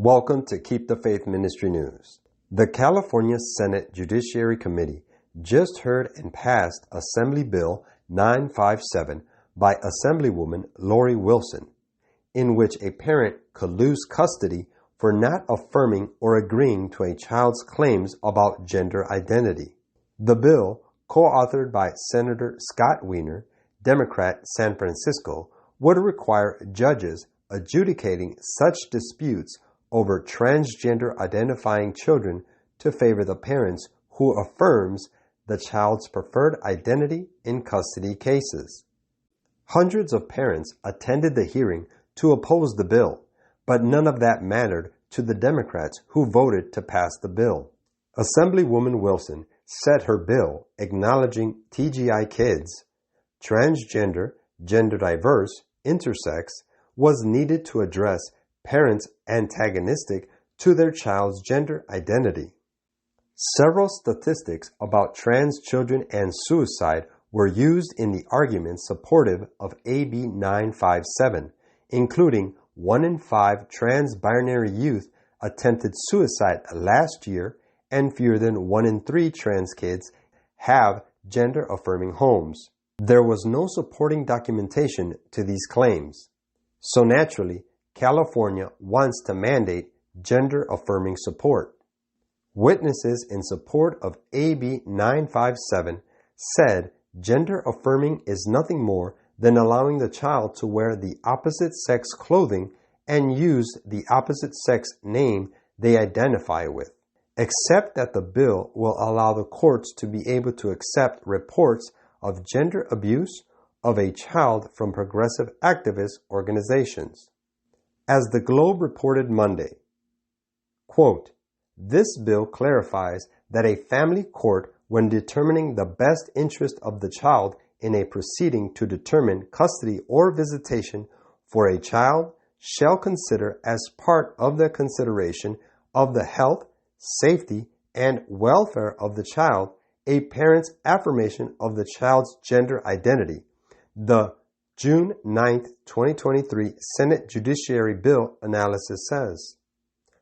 Welcome to Keep the Faith Ministry News. The California Senate Judiciary Committee just heard and passed Assembly Bill 957 by Assemblywoman Lori Wilson, in which a parent could lose custody for not affirming or agreeing to a child's claims about gender identity. The bill, co-authored by Senator Scott Wiener, Democrat, San Francisco, would require judges adjudicating such disputes over transgender identifying children to favor the parents who affirms the child's preferred identity in custody cases. Hundreds of parents attended the hearing to oppose the bill, but none of that mattered to the Democrats who voted to pass the bill. Assemblywoman Wilson said her bill, acknowledging TGI kids, transgender, gender diverse, intersex, was needed to address parents antagonistic to their child's gender identity. Several statistics about trans children and suicide were used in the arguments supportive of AB 957, including 1 in 5 trans-binary youth attempted suicide last year, and fewer than 1 in 3 trans kids have gender-affirming homes. There was no supporting documentation to these claims. So naturally, California wants to mandate gender-affirming support. Witnesses in support of AB 957 said gender-affirming is nothing more than allowing the child to wear the opposite sex clothing and use the opposite sex name they identify with, except that the bill will allow the courts to be able to accept reports of gender abuse of a child from progressive activist organizations. As the Globe reported Monday, quote, "This bill clarifies that a family court, when determining the best interest of the child in a proceeding to determine custody or visitation for a child, shall consider as part of the consideration of the health, safety, and welfare of the child a parent's affirmation of the child's gender identity," the June 9, 2023 Senate Judiciary Bill analysis says.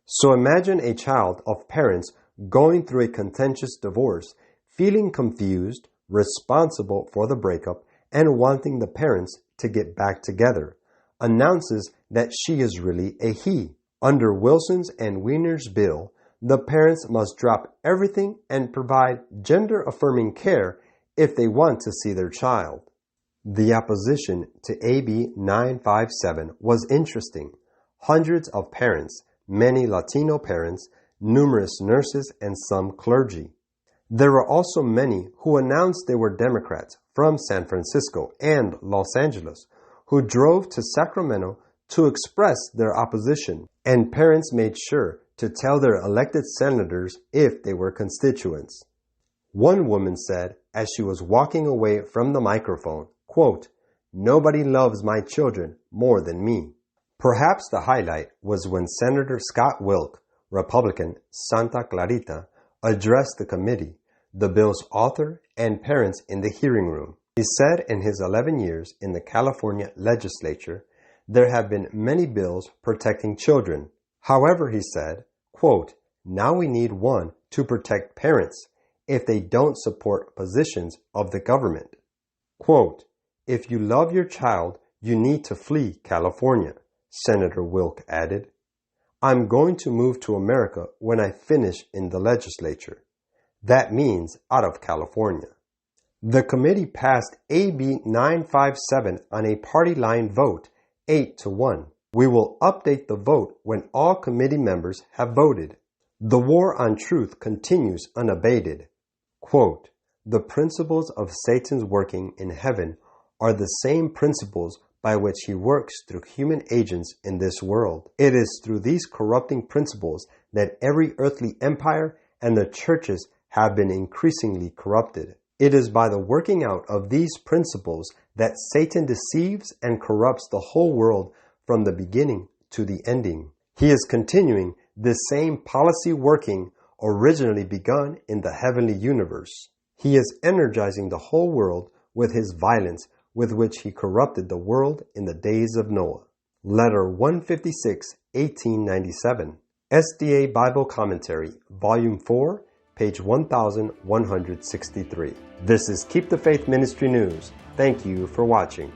So imagine a child of parents going through a contentious divorce, feeling confused, responsible for the breakup, and wanting the parents to get back together, announces that she is really a he. Under Wilson's and Wiener's bill, the parents must drop everything and provide gender-affirming care if they want to see their child. The opposition to AB 957 was interesting. Hundreds of parents, many Latino parents, numerous nurses, and some clergy. There were also many who announced they were Democrats from San Francisco and Los Angeles who drove to Sacramento to express their opposition, and parents made sure to tell their elected senators if they were constituents. One woman said as she was walking away from the microphone, quote, "Nobody loves my children more than me." Perhaps the highlight was when Senator Scott Wilk, Republican, Santa Clarita, addressed the committee, the bill's author, and parents in the hearing room. He said in his 11 years in the California legislature, there have been many bills protecting children. However, he said, quote, "Now we need one to protect parents if they don't support positions of the government." Quote, "If you love your child, you need to flee California," Senator Wilk added. "I'm going to move to America when I finish in the legislature. That means out of California." The committee passed AB 957 on a party line vote, 8-1. We will update the vote when all committee members have voted. The war on truth continues unabated. Quote, "The principles of Satan's working in heaven are the same principles by which he works through human agents in this world. It is through these corrupting principles that every earthly empire and the churches have been increasingly corrupted. It is by the working out of these principles that Satan deceives and corrupts the whole world from the beginning to the ending. He is continuing this same policy working originally begun in the heavenly universe. He is energizing the whole world with his violence with which he corrupted the world in the days of Noah." Letter 156, 1897. SDA Bible Commentary, Volume 4, page 1163. This is Keep the Faith Ministry News. Thank you for watching.